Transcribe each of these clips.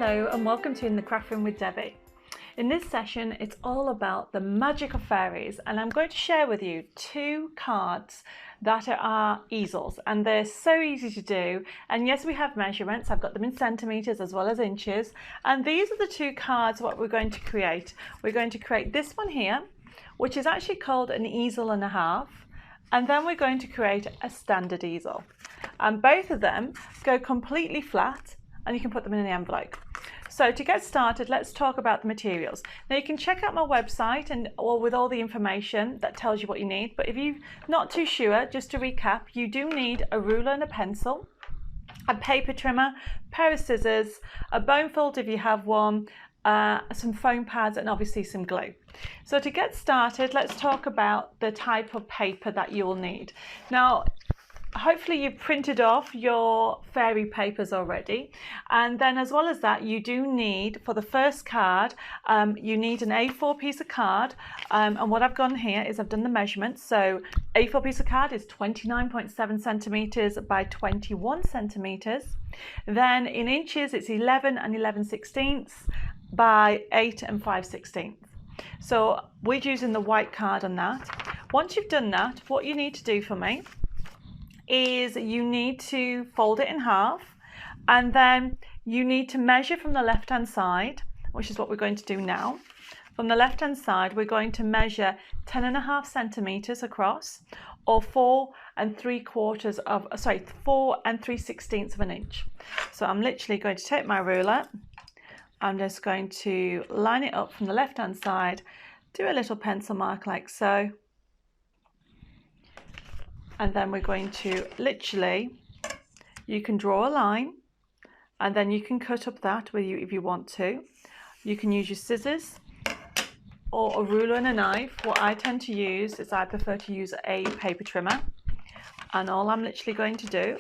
Hello and welcome to In The Craftroom with Debbie. In this session it's all about the magic of fairies, and I'm going to share with you two cards that are easels, and they're so easy to do. And yes, we have measurements. I've got them in centimeters as well as inches, and these are the two cards what we're going to create. We're going to create this one here, which is actually called an easel and a half, and then we're going to create a standard easel, and both of them go completely flat and you can put them in the envelope. So to get started, let's talk about the materials. Now you can check out my website or with all the information that tells you what you need, but if you're not too sure, just to recap, you do need a ruler and a pencil, a paper trimmer, pair of scissors, a bone fold if you have one, some foam pads, and obviously some glue. So to get started, let's talk about the type of paper that you'll need. Now, hopefully you've printed off your fairy papers already, and then as well as that, you do need, for the first card, you need an A4 piece of card, and what I've done here is I've done the measurements. So A4 piece of card is 29.7 centimeters by 21 centimeters. Then in inches it's 11 and 11/16 by 8 and 5/16. So we're using the white card on that. Once you've done that, what you need to do for me is you need to fold it in half, and then you need to measure from the left hand side, which is what we're going to do now. From the left hand side, we're going to measure 10.5 centimeters across, or 4 3/16 of an inch. So I'm literally going to take my ruler. I'm just going to line it up from the left hand side, do a little pencil mark like so. And then we're going to literally, you can draw a line and then you can cut up that with you if you want to. You can use your scissors or a ruler and a knife. What I tend to use is I prefer to use a paper trimmer. And all I'm literally going to do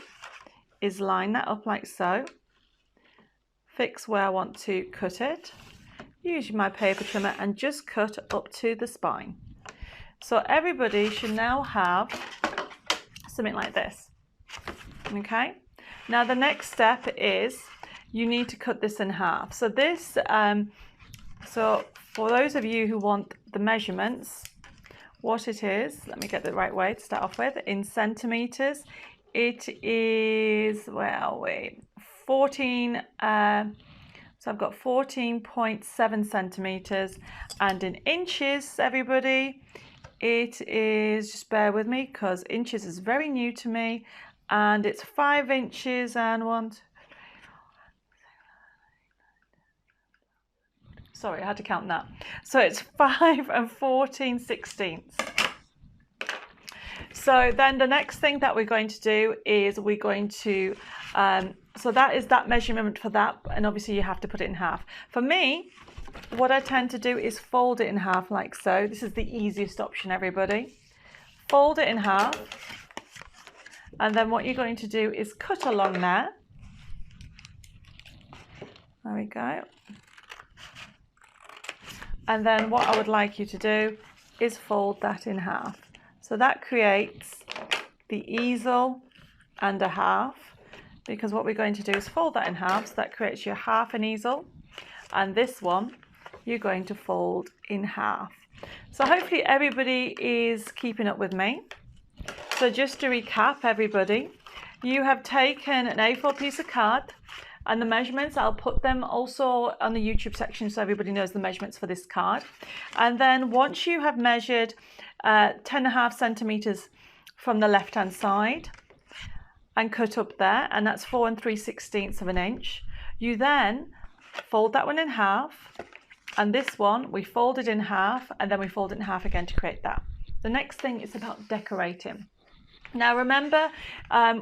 is line that up like so. Fix where I want to cut it. Use my paper trimmer and just cut up to the spine. So everybody should now have something like this. Okay, now the next step is you need to cut this in half. So this so for those of you who want the measurements, what it is, let me get the right way to start off with. In centimeters it is, where are we, 14 so I've got 14.7 centimeters, and in inches, everybody, it is, just bear with me because inches is very new to me, and it's 5 inches and sorry, I had to count that. So it's 5 14/16. So then the next thing that we're going to do is we're going to, so that is that measurement for that, and obviously you have to put it in half. For me, what I tend to do is fold it in half like so. This is the easiest option, everybody. Fold it in half, and then what you're going to do is cut along there. There we go. And then what I would like you to do is fold that in half. So that creates the easel and a half, because what we're going to do is fold that in half. So that creates your half an easel, and this one you're going to fold in half. So hopefully everybody is keeping up with me. So just to recap, everybody, you have taken an A4 piece of card, and the measurements, I'll put them also on the YouTube section so everybody knows the measurements for this card. And then once you have measured 10.5 centimeters from the left hand side and cut up there, and that's 4 3/16 of an inch, you then fold that one in half, and this one we fold it in half, and then we fold it in half again to create that. The next thing is about decorating. Now remember,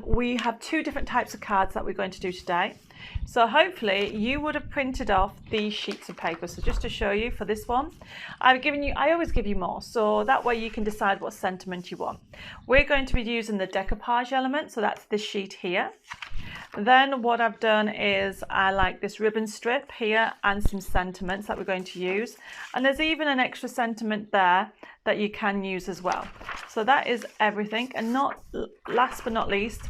we have two different types of cards that we're going to do today. So hopefully you would have printed off these sheets of paper. So just to show you, for this one, I always give you more, so that way you can decide what sentiment you want. We're going to be using the decoupage element, so that's this sheet here. Then what I've done is I like this ribbon strip here and some sentiments that we're going to use, and there's even an extra sentiment there that you can use as well. So that is everything, and not last but not least,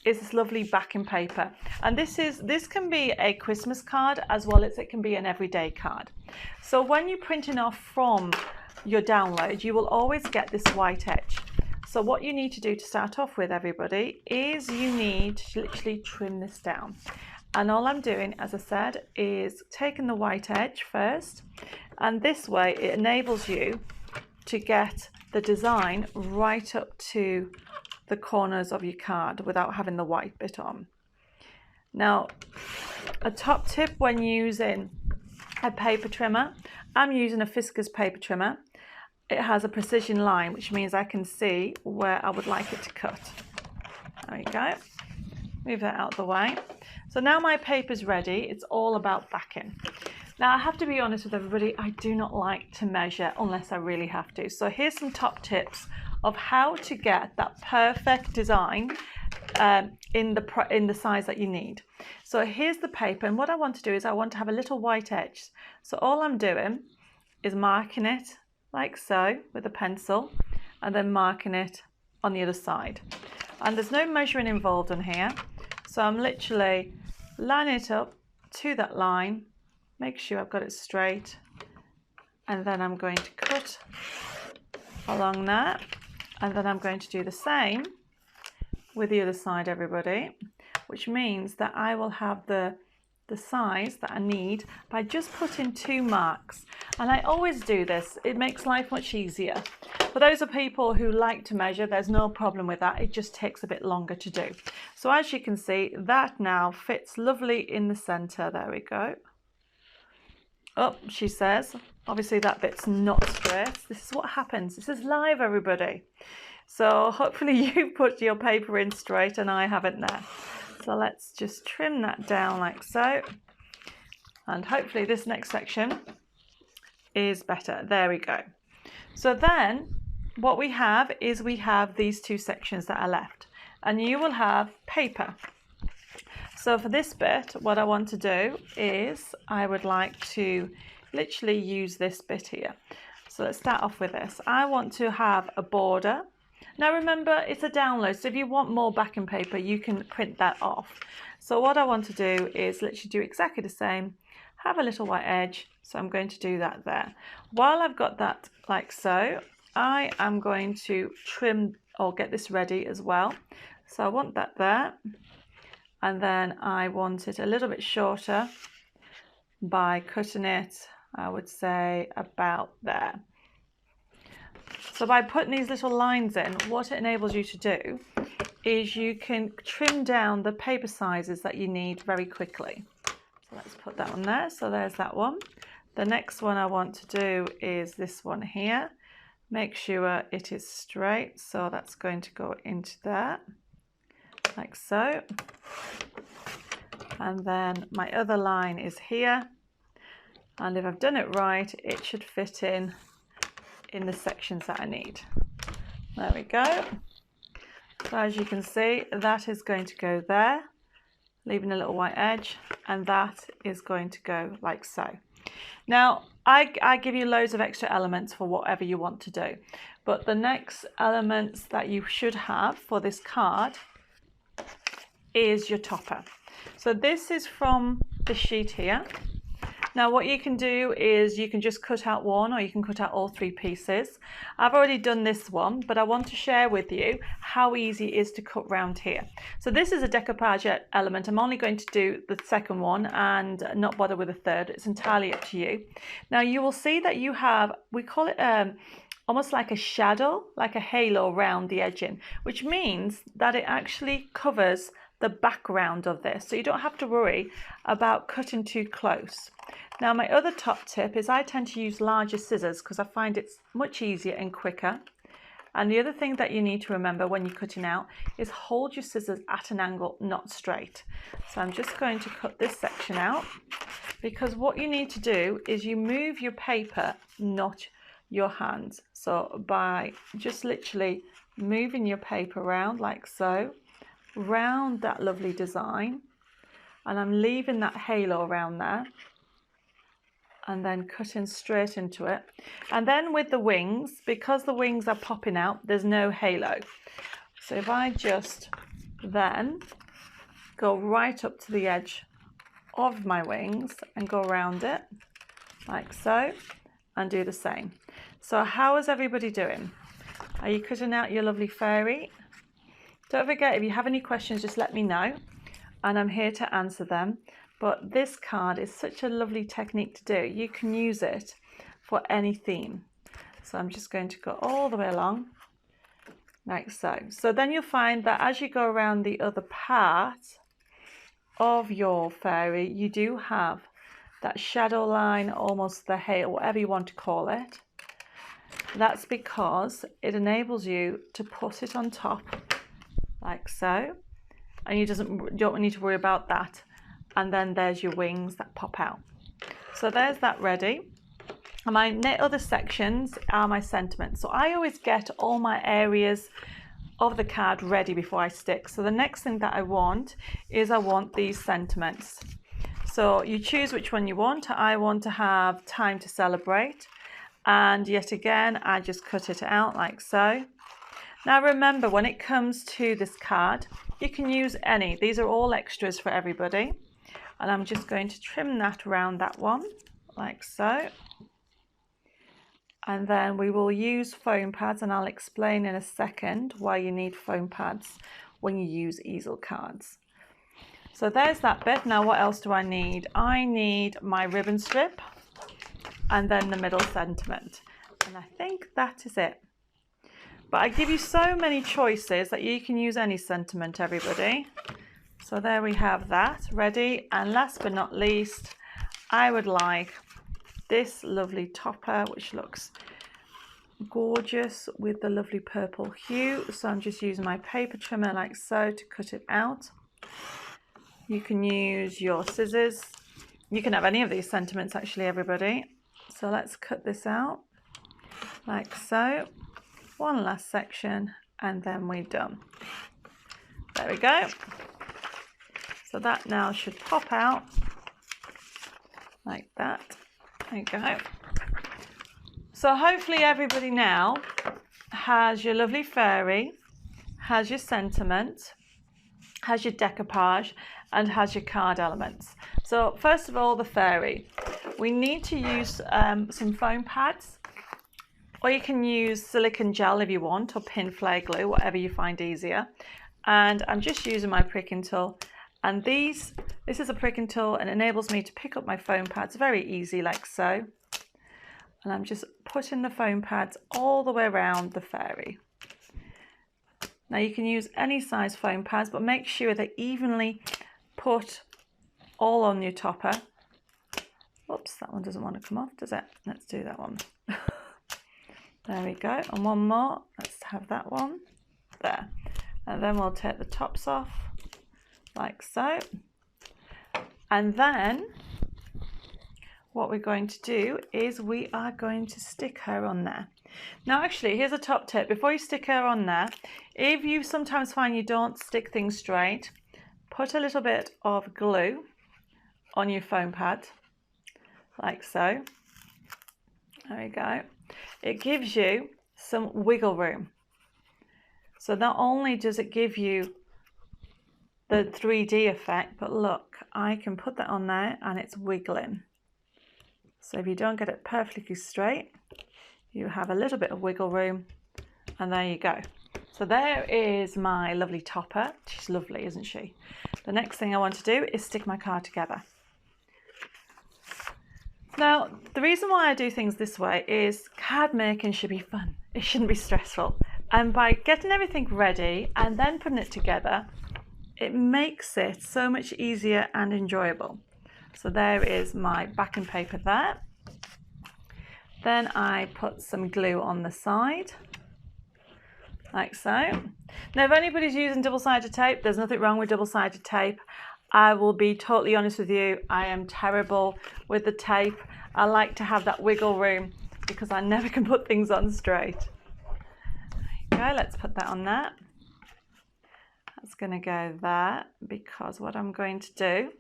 is this lovely backing paper, and this can be a Christmas card as well as it can be an everyday card. So when you're printing off from your download, you will always get this white edge. So what you need to do to start off with, everybody, is you need to literally trim this down. And all I'm doing, as I said, is taking the white edge first, and this way it enables you to get the design right up to the corners of your card without having the white bit on. Now, a top tip when using a paper trimmer, I'm using a Fiskars paper trimmer. It has a precision line, which means I can see where I would like it to cut. There we go. Move that out of the way. So now my paper's ready. It's all about backing. Now I have to be honest with everybody, I do not like to measure unless I really have to. So here's some top tips of how to get that perfect design in the size that you need. So here's the paper, and what I want to do is I want to have a little white edge. So all I'm doing is marking it like so with a pencil, and then marking it on the other side. And there's no measuring involved on here. So I'm literally lining it up to that line, make sure I've got it straight, and then I'm going to cut along that, and then I'm going to do the same with the other side, everybody, which means that I will have the size that I need by just putting 2 marks. And I always do this. It makes life much easier. For those of people who like to measure, there's no problem with that. It just takes a bit longer to do. So as you can see, that now fits lovely in the center. There we go. Oh, she says, obviously that bit's not straight. This is what happens. This is live, everybody. So hopefully you put your paper in straight and I haven't there. So let's just trim that down like so. And hopefully this next section is better. There we go. So then what we have is we have these 2 sections that are left, and you will have paper. So for this bit, what I want to do is I would like to literally use this bit here. So let's start off with this. I want to have a border. Now remember, it's a download, so if you want more backing paper, you can print that off. So what I want to do is literally do exactly the same, have a little white edge, so I'm going to do that there. While I've got that like so, I am going to trim or get this ready as well. So I want that there, and then I want it a little bit shorter by cutting it, I would say about there. So by putting these little lines in, what it enables you to do is you can trim down the paper sizes that you need very quickly. So let's put that one there. So there's that one. The next one I want to do is this one here. Make sure it is straight. So that's going to go into there, like so. And then my other line is here. And if I've done it right, it should fit in the sections that I need. There we go. So as you can see, that is going to go there, leaving a little white edge, and that is going to go like so. Now I give you loads of extra elements for whatever you want to do, but the next elements that you should have for this card is your topper. So this is from the sheet here. Now what you can do is you can just cut out one, or you can cut out all 3 pieces. I've already done this one, but I want to share with you how easy it is to cut round here. So this is a decoupage element. I'm only going to do the second one and not bother with the third. It's entirely up to you. Now you will see that you have, we call it almost like a shadow, like a halo around the edging, which means that it actually covers the background of this, so you don't have to worry about cutting too close. Now my other top tip is I tend to use larger scissors because I find it's much easier and quicker. And the other thing that you need to remember when you're cutting out is hold your scissors at an angle, not straight. So I'm just going to cut this section out, because what you need to do is you move your paper, not your hands. So by just literally moving your paper around like so, round that lovely design, and I'm leaving that halo around there, and then cutting straight into it. And then with the wings, because the wings are popping out, there's no halo. So if I just then go right up to the edge of my wings and go around it like so, and do the same. So how is everybody doing? Are you cutting out your lovely fairy? Don't forget, if you have any questions, just let me know and I'm here to answer them. But this card is such a lovely technique to do. You can use it for any theme. So I'm just going to go all the way along like so. So then you'll find that as you go around the other part of your fairy, you do have that shadow line, almost the hair, whatever you want to call it. That's because it enables you to put it on top like so, and you don't need to worry about that. And then there's your wings that pop out. So there's that ready. And my other sections are my sentiments. So I always get all my areas of the card ready before I stick. So the next thing that I want is I want these sentiments. So you choose which one you want. I want to have time to celebrate. And yet again, I just cut it out like so. Now remember, when it comes to this card, you can use any. These are all extras for everybody. And I'm just going to trim that around that one like so. And then we will use foam pads, and I'll explain in a second why you need foam pads when you use easel cards. So there's that bit. Now what else do I need? I need my ribbon strip and then the middle sentiment. And I think that is it. But I give you so many choices that you can use any sentiment, everybody. So there we have that ready. And last but not least, I would like this lovely topper, which looks gorgeous with the lovely purple hue. So I'm just using my paper trimmer like so to cut it out. You can use your scissors. You can have any of these sentiments actually, everybody. So let's cut this out like so. One last section and then we're done. There we go. So that now should pop out like that. There you go. So hopefully everybody now has your lovely fairy, has your sentiment, has your decoupage, and has your card elements. So first of all, the fairy. We need to use some foam pads, or you can use silicone gel if you want, or pin flare glue, whatever you find easier. And I'm just using my pricking tool. And this is a pricking tool and enables me to pick up my foam pads very easy like so. And I'm just putting the foam pads all the way around the fairy. Now you can use any size foam pads, but make sure they're evenly put all on your topper. Oops, that one doesn't want to come off, does it? Let's do that one. There we go. And one more. Let's have that one. There. And then we'll take the tops off like so. And then what we're going to do is we are going to stick her on there. Now actually, here's a top tip. Before you stick her on there, if you sometimes find you don't stick things straight, put a little bit of glue on your foam pad like so. There we go. It gives you some wiggle room. So not only does it give you the 3D effect, but look, I can put that on there and it's wiggling. So if you don't get it perfectly straight, you have a little bit of wiggle room, and there you go. So there is my lovely topper. She's lovely, isn't she? The next thing I want to do is stick my card together. Now, the reason why I do things this way is card making should be fun. It shouldn't be stressful. And by getting everything ready and then putting it together, it makes it so much easier and enjoyable. So there is my backing paper there. Then I put some glue on the side, like so. Now, if anybody's using double-sided tape, there's nothing wrong with double-sided tape. I will be totally honest with you, I am terrible with the tape. I like to have that wiggle room because I never can put things on straight. There you go, let's put that on there. That's going to go there because what I'm going to do,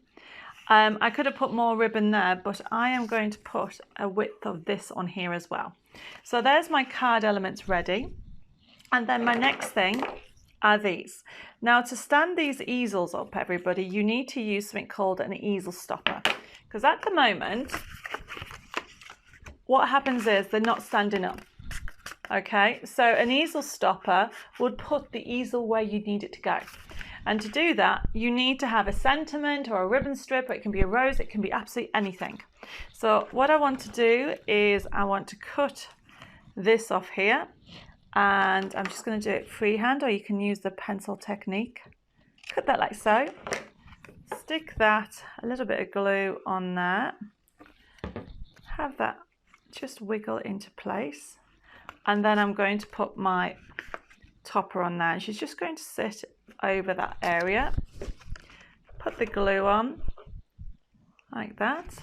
I could have put more ribbon there, but I am going to put a width of this on here as well. So there's my card elements ready. And then my next thing are these. Now, to stand these easels up, everybody, you need to use something called an easel stopper, because at the moment what happens is they're not standing up. Okay, so an easel stopper would put the easel where you need it to go. And to do that, you need to have a sentiment or a ribbon strip, or it can be a rose, it can be absolutely anything. So what I want to do is I want to cut this off here, and I'm just going to do it freehand, or you can use the pencil technique. Cut that like so. Stick that, a little bit of glue on there. Have that just wiggle into place. And then I'm going to put my topper on there, and she's just going to sit over that area. Put the glue on like that.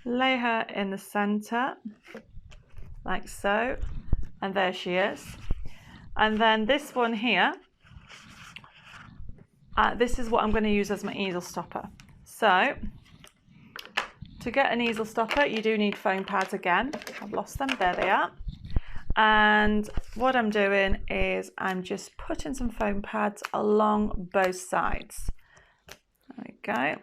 Lay her in the center like so, and there she is. And then this one here, this is what I'm going to use as my easel stopper. So to get an easel stopper, you do need foam pads again. I've lost them, there they are. And what I'm doing is I'm just putting some foam pads along both sides. There we go.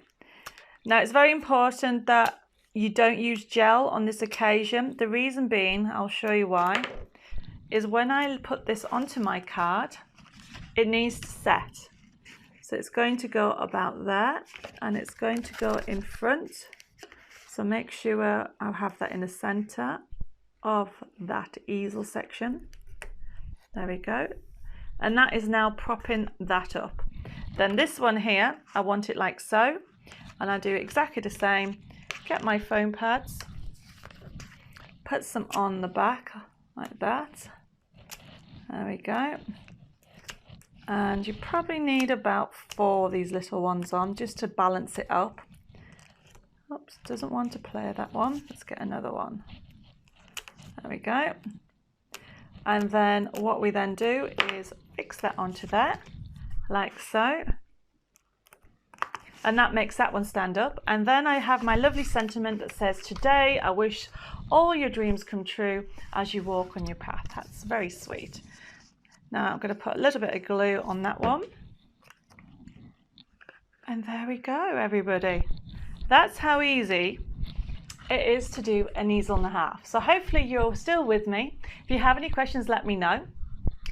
Now it's very important that you don't use gel on this occasion. The reason being, I'll show you why, is when I put this onto my card, it needs to set. So it's going to go about there, and it's going to go in front. So make sure I have that in the center of that easel section. There we go. And that is now propping that up. Then this one here, I want it like so, and I do exactly the same. Get my foam pads, put some on the back like that. There we go. And you probably need about 4 of these little ones on just to balance it up. Oops, doesn't want to play that one. Let's get another one. There we go. And then what we then do is fix that onto there, like so. And that makes that one stand up. And then I have my lovely sentiment that says, "Today I wish all your dreams come true as you walk on your path." That's very sweet. Now I'm going to put a little bit of glue on that one. And there we go, everybody. That's how easy it is to do an easel and a half. So hopefully you're still with me. If you have any questions, let me know.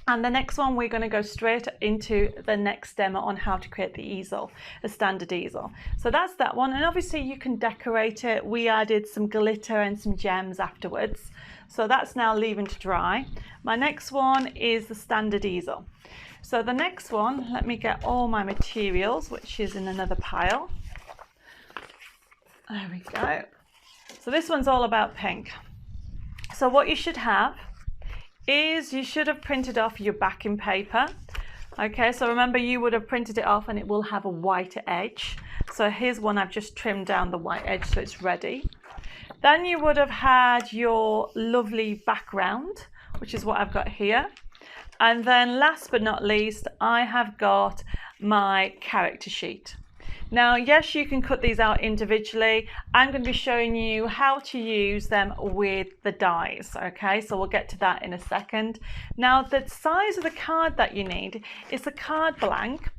And the next one, we're going to go straight into the next demo on how to create the easel, a standard easel. So that's that one. And obviously you can decorate it. We added some glitter and some gems afterwards. So that's now leaving to dry. My next one is the standard easel. So the next one, let me get all my materials, which is in another pile. There we go. So this one's all about pink. So what you should have is you should have printed off your backing paper. Okay, so remember you would have printed it off and it will have a white edge. So here's one I've just trimmed down the white edge so it's ready. Then you would have had your lovely background, which is what I've got here. And then last but not least, I have got my character sheet. Now, yes, you can cut these out individually. I'm going to be showing you how to use them with the dies, okay? So we'll get to that in a second. Now, the size of the card that you need is a card blank.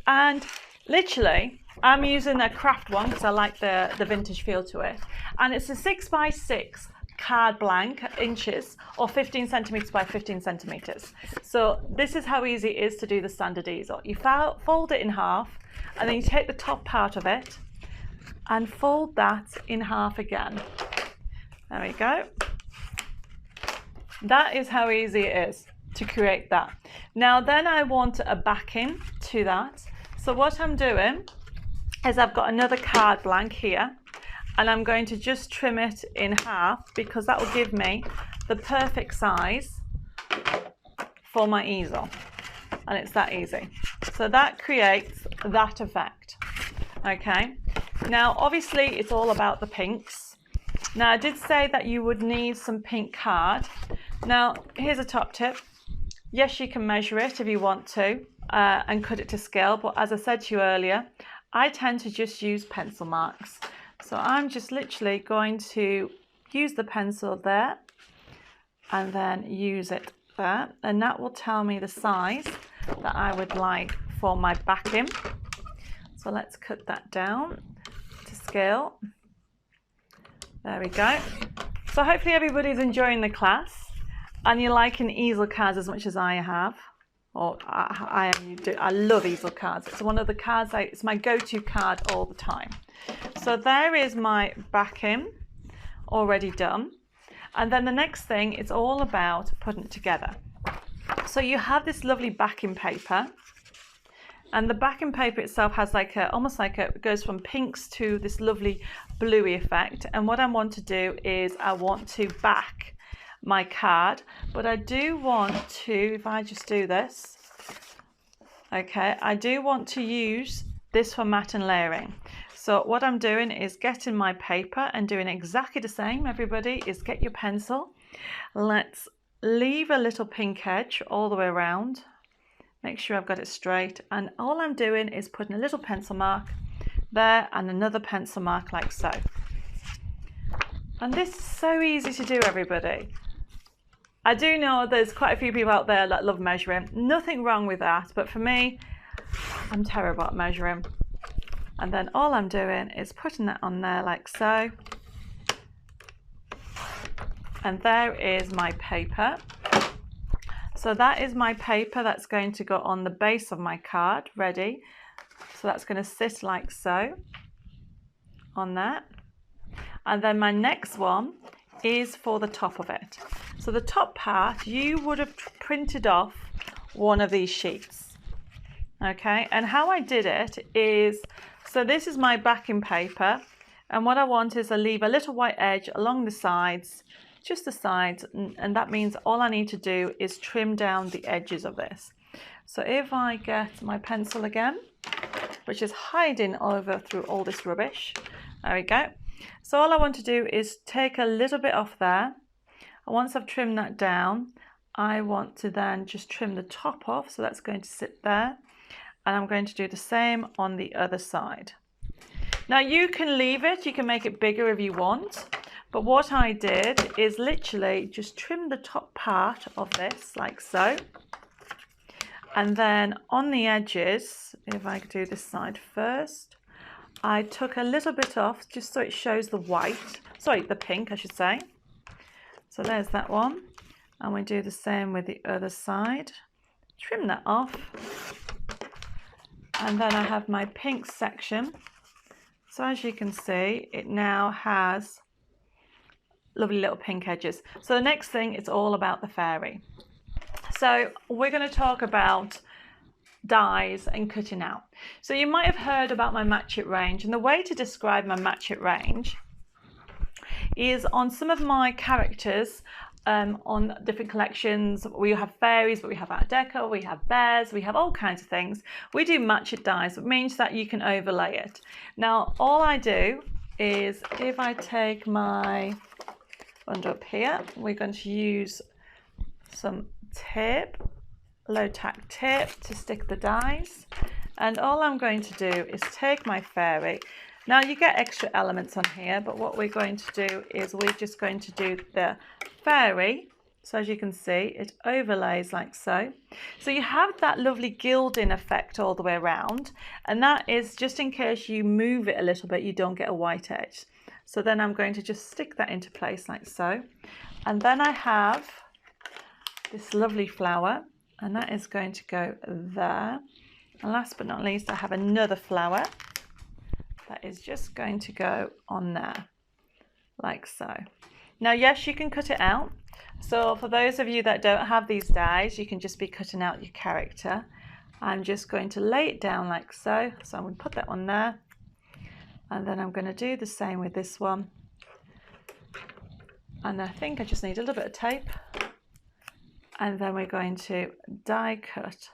And literally, I'm using a craft one because I like the vintage feel to it. And it's a 6x6 card blank inches, or 15 centimeters by 15 centimeters. So this is how easy it is to do the standard easel. You fold it in half, and then you take the top part of it and fold that in half again. There we go. That is how easy it is to create that. Now then I want a backing to that. So what I'm doing is I've got another card blank here, and I'm going to just trim it in half because that will give me the perfect size for my easel. And it's that easy. So that creates that effect. Okay. Now, obviously, it's all about the pinks. Now, I did say that you would need some pink card. Now, here's a top tip. Yes, you can measure it if you want to and cut it to scale. But as I said to you earlier, I tend to just use pencil marks. So I'm just literally going to use the pencil there and then use it there, and that will tell me the size that I would like for my backing. So let's cut that down to scale. There we go. So hopefully everybody's enjoying the class and you're liking easel cards as much as I have. Or I love easel cards. It's one of the cards, it's my go-to card all the time. So there is my backing already done. And then the next thing, it's all about putting it together. So you have this lovely backing paper, and the backing paper itself has like almost like it goes from pinks to this lovely bluey effect. And what I want to do is I want to back my card, but I do want to, if I just do this, okay, I do want to use this for matte and layering. So what I'm doing is getting my paper and doing exactly the same. Everybody is get your pencil. Let's leave a little pink edge all the way around. Make sure I've got it straight. And all I'm doing is putting a little pencil mark there and another pencil mark like so. And this is so easy to do, everybody. I do know there's quite a few people out there that love measuring. Nothing wrong with that. But for me, I'm terrible at measuring. And then all I'm doing is putting that on there like so. And there is my paper. So that is my paper that's going to go on the base of my card, ready. So that's going to sit like so on that. And then my next one is for the top of it. So the top part, you would have printed off one of these sheets. Okay, and how I did it is, so this is my backing paper, and what I want is I leave a little white edge along the sides, just the sides, and that means all I need to do is trim down the edges of this. So if I get my pencil again, which is hiding over through all this rubbish, there we go. So all I want to do is take a little bit off there, and once I've trimmed that down, I want to then just trim the top off, so that's going to sit there. And I'm going to do the same on the other side. Now you can leave it, you can make it bigger if you want, but what I did is literally just trim the top part of this like so. And then on the edges, if I do this side first, I took a little bit off just so it shows the white, sorry, the pink I should say. So there's that one. And we do the same with the other side. Trim that off. And then I have my pink section. So as you can see, it now has lovely little pink edges. So the next thing is all about the fairy. So we're going to talk about dies and cutting out. So you might have heard about my match it range, and the way to describe my match it range is on some of my characters. On different collections, we have fairies, but we have Art Deco, we have bears, we have all kinds of things. We do match it dies, which means that you can overlay it. Now, all I do is if I take my under up here, we're going to use some tape, low tack tape to stick the dies. And all I'm going to do is take my fairy. Now you get extra elements on here, but what we're going to do is we're just going to do the fairy. So as you can see, it overlays like so. So you have that lovely gilding effect all the way around, and that is just in case you move it a little bit, you don't get a white edge. So then I'm going to just stick that into place like so. And then I have this lovely flower, and that is going to go there. And last but not least, I have another flower that is just going to go on there like so. Now yes, you can cut it out. So for those of you that don't have these dies, you can just be cutting out your character. I'm just going to lay it down like so. So I'm going to put that one there, and then I'm going to do the same with this one. And I think I just need a little bit of tape, and then we're going to die cut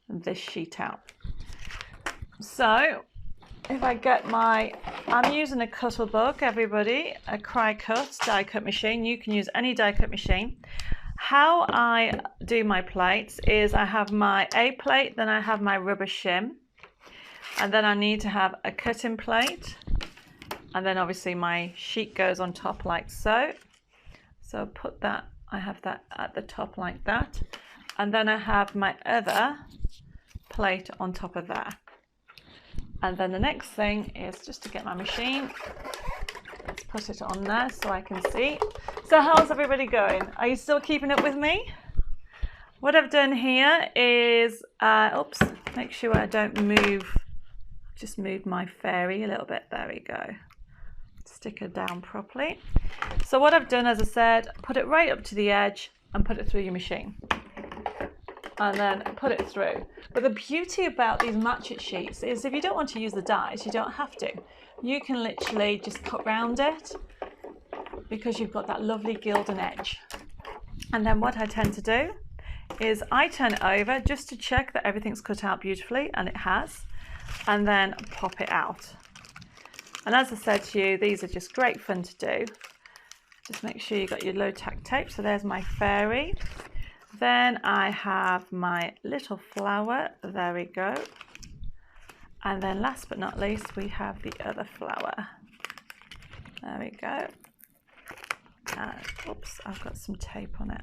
this sheet out. So if I get I'm using a Cuttlebook, everybody, a Cry Cut die cut machine. You can use any die cut machine. How I do my plates is I have my A plate, then I have my rubber shim, and then I need to have a cutting plate, and then obviously my sheet goes on top like so. So put that, I have that at the top like that. And then I have my other plate on top of there. And then the next thing is just to get my machine. Let's put it on there so I can see. So how's everybody going? Are you still keeping up with me? What I've done here is, oops, make sure I don't move. Just moved my fairy a little bit. There we go. Stick her down properly. So what I've done, as I said, put it right up to the edge and put it through your machine. And then put it through. But the beauty about these match it sheets is if you don't want to use the dies, you don't have to. You can literally just cut round it because you've got that lovely gilded edge. And then what I tend to do is I turn it over just to check that everything's cut out beautifully, and it has, and then pop it out. And as I said to you, these are just great fun to do. Just make sure you got your low tack tape. So there's my fairy. Then I have my little flower. There we go. And then last but not least, we have the other flower. There we go. Oops, I've got some tape on it.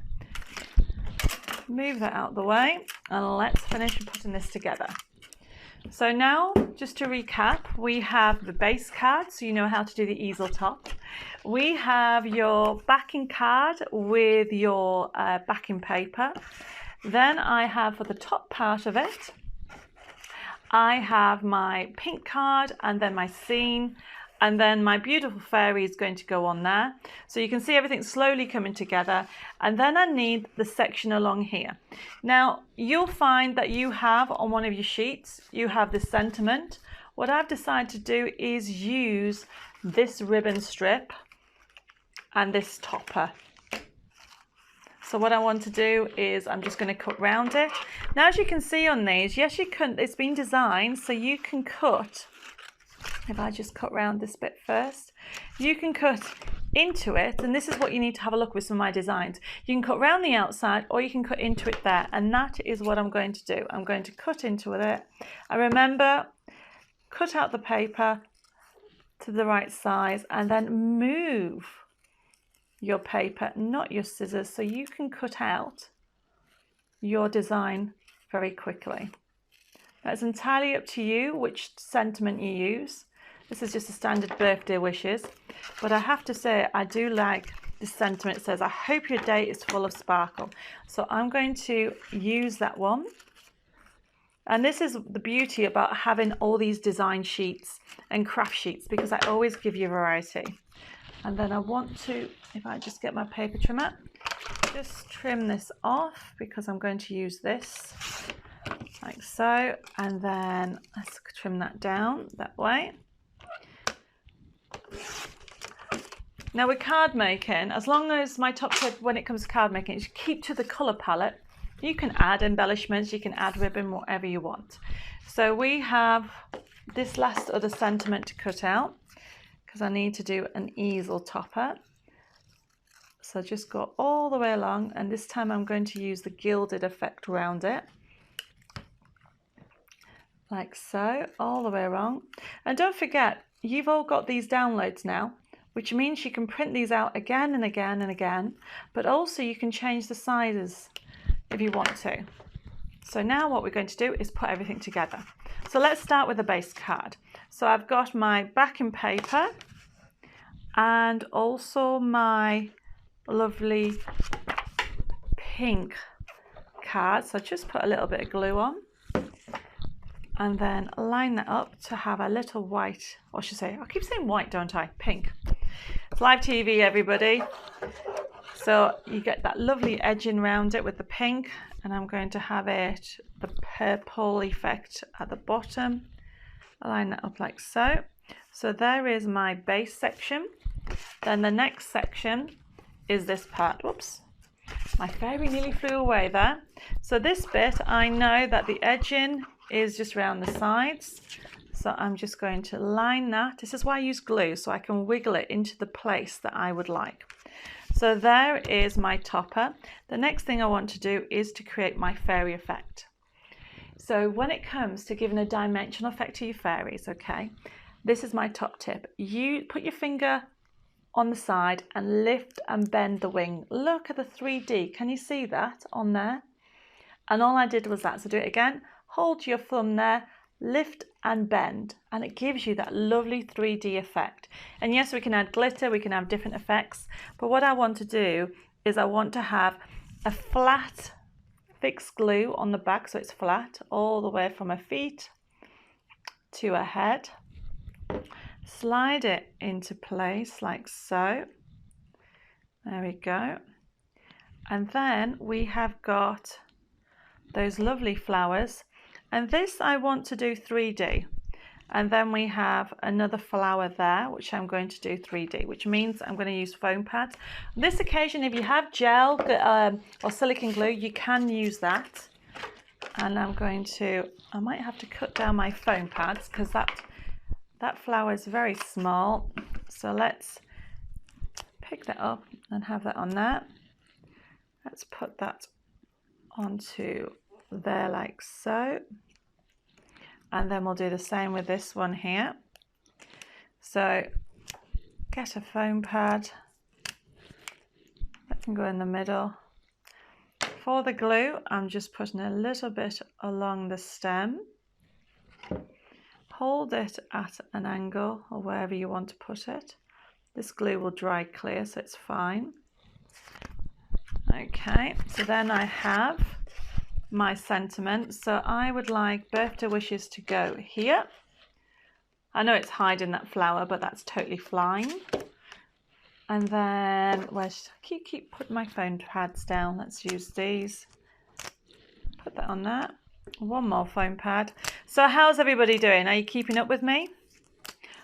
Move that out the way, and let's finish putting this together. So now, just to recap, we have the base card, so you know how to do the easel top. We have your backing card with your backing paper. Then I have, for the top part of it, I have my pink card and then my scene, and then my beautiful fairy is going to go on there. So you can see everything slowly coming together. And then I need the section along here. Now, you'll find that you have on one of your sheets, you have this sentiment. What I've decided to do is use this ribbon strip and this topper. So what I want to do is I'm just going to cut round it. Now, as you can see on these, yes, you can, it's been designed so you can cut. If I just cut round this bit first, you can cut into it, and this is what you need to have a look with some of my designs. You can cut round the outside or you can cut into it there, and that is what I'm going to do. I'm going to cut into it. And remember, cut out the paper to the right size and then move your paper, not your scissors, so you can cut out your design very quickly. It's entirely up to you which sentiment you use. This is just a standard birthday wishes, but I have to say I do like this sentiment. It says, I hope your day is full of sparkle. So I'm going to use that one. And this is the beauty about having all these design sheets and craft sheets, because I always give you variety. And then I want to, if I just get my paper trimmer, just trim this off because I'm going to use this. Like so, and then let's trim that down that way. Now with card making, as long as my top tip when it comes to card making is keep to the colour palette, you can add embellishments, you can add ribbon, whatever you want. So we have this last other sentiment to cut out because I need to do an easel topper. So just go all the way along, and this time I'm going to use the gilded effect around it. Like so, all the way around. And don't forget, you've all got these downloads now, which means you can print these out again and again and again, but also you can change the sizes if you want to. So now what we're going to do is put everything together. So let's start with the base card. So I've got my backing paper and also my lovely pink card. So just put a little bit of glue on. And then line that up to have a little white, or I should say, I keep saying white, don't I? Pink. It's live TV, everybody. So you get that lovely edging around it with the pink, and I'm going to have it, the purple effect at the bottom. Line that up like so. So there is my base section. Then the next section is this part. Whoops. My fairy nearly flew away there. So this bit, I know that the edging is just around the sides, so I'm just going to line that. This is why I use glue, so I can wiggle it into the place that I would like. So there is my topper. The next thing I want to do is to create my fairy effect. So when it comes to giving a dimensional effect to your fairies, okay, this is my top tip. You put your finger on the side and lift and bend the wing. Look at the 3D. Can you see that on there? And all I did was that. So do it again. Hold your thumb there, lift and bend, and it gives you that lovely 3D effect. And yes, we can add glitter, we can have different effects, but what I want to do is I want to have a flat fixed glue on the back, so it's flat all the way from her feet to her head. Slide it into place like so. There we go. And then we have got those lovely flowers, and this I want to do 3D, and then we have another flower there which I'm going to do 3D, which means I'm going to use foam pads. On this occasion, if you have gel or silicone glue, you can use that. And I'm going to, I might have to cut down my foam pads because that flower is very small, so let's pick that up and have that on there. Let's put that onto there like so, and then we'll do the same with this one here. So get a foam pad, that can go in the middle. For the glue, I'm just putting a little bit along the stem. Hold it at an angle or wherever you want to put it. This glue will dry clear, so it's fine. Okay, so then I have my sentiment. So I would like birthday wishes to go here. I know it's hiding that flower, but that's totally fine. And then keep putting my foam pads down. Let's use these. Put that on there. One more foam pad. So how's everybody doing? Are you keeping up with me?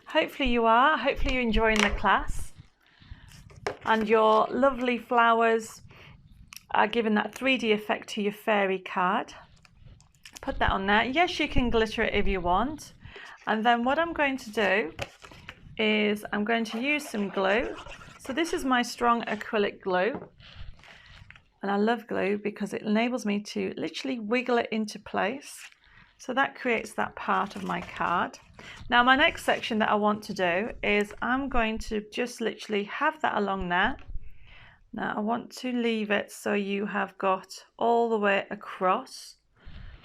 Hopefully you are. Hopefully you're enjoying the class. And your lovely flowers are giving that 3D effect to your fairy card. Put that on there. Yes, you can glitter it if you want. And then what I'm going to do is I'm going to use some glue. So this is my strong acrylic glue. And I love glue because it enables me to literally wiggle it into place. So that creates that part of my card. Now my next section that I want to do is I'm going to just literally have that along there. Now I want to leave it so you have got all the way across.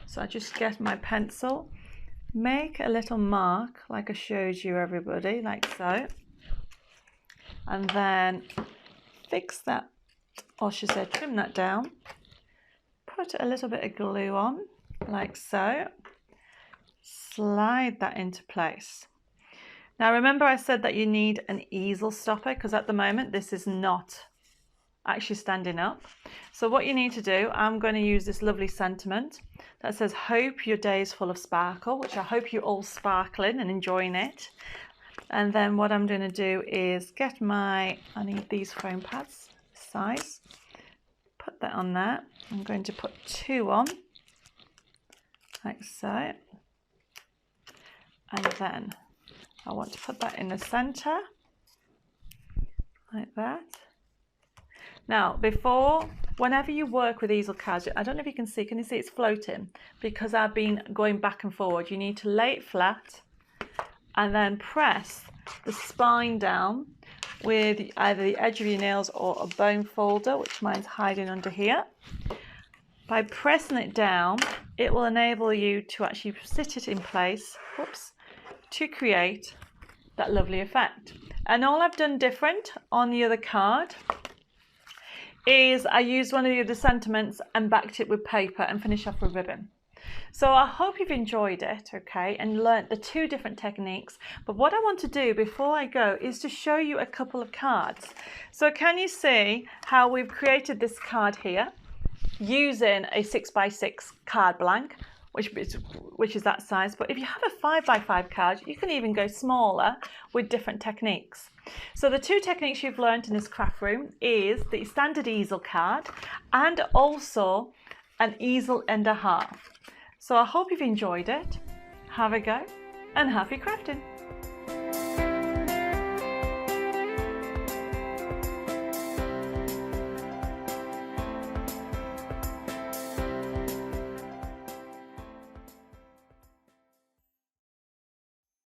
So I just get my pencil, make a little mark like I showed you everybody, like so. And then fix that, or should I say trim that down. Put a little bit of glue on, like so. Slide that into place. Now remember I said that you need an easel stopper because at the moment this is not actually standing up. So what you need to do, I'm going to use this lovely sentiment that says hope your day is full of sparkle, which I hope you're all sparkling and enjoying it. And then what I'm going to do is get I need these foam pads size, put that on there. I'm going to put 2 on like so, and then I want to put that in the center like that. Now whenever you work with easel cards, I don't know if you can see it's floating because I've been going back and forward. You need to lay it flat and then press the spine down with either the edge of your nails or a bone folder, which mine's hiding under here. By pressing it down, it will enable you to actually sit it in place, to create that lovely effect. And all I've done different on the other card is I used one of the other sentiments and backed it with paper and finished off with ribbon. So I hope you've enjoyed it, okay, and learnt the 2 different techniques. But what I want to do before I go is to show you a couple of cards. So can you see how we've created this card here using a 6x6 card blank, which is that size. But if you have a 5x5 card, you can even go smaller with different techniques. So the 2 techniques you've learned in this craft room is the standard easel card and also an easel and a half. So I hope you've enjoyed it. Have a go and happy crafting.